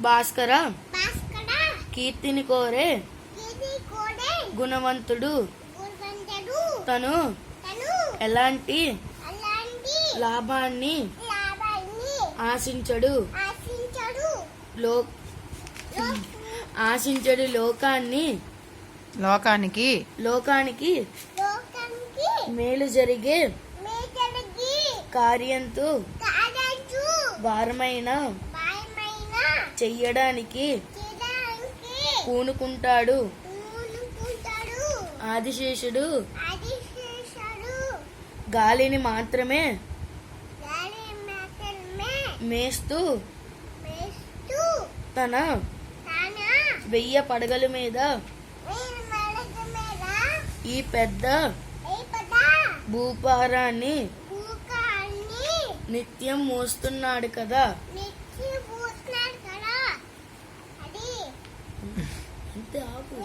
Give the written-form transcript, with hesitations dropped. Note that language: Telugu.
భాస్కర కీర్తిని కోరే గుణవంతుడు తను ఎలాంటి లాభాన్ని ఆశించడు లోకానికి మేలు జరిగే కార్యంతో భారమైన చెయ్యడానికి పూనుకుంటాడు. ఆదిశేషుడు గాలిని మాత్రమే మేస్తూ తన 1000 పడగల మీద ఈ పెద్ద భూపారాన్ని నిత్యం మోస్తున్నాడు కదా. అంతే ఆపు.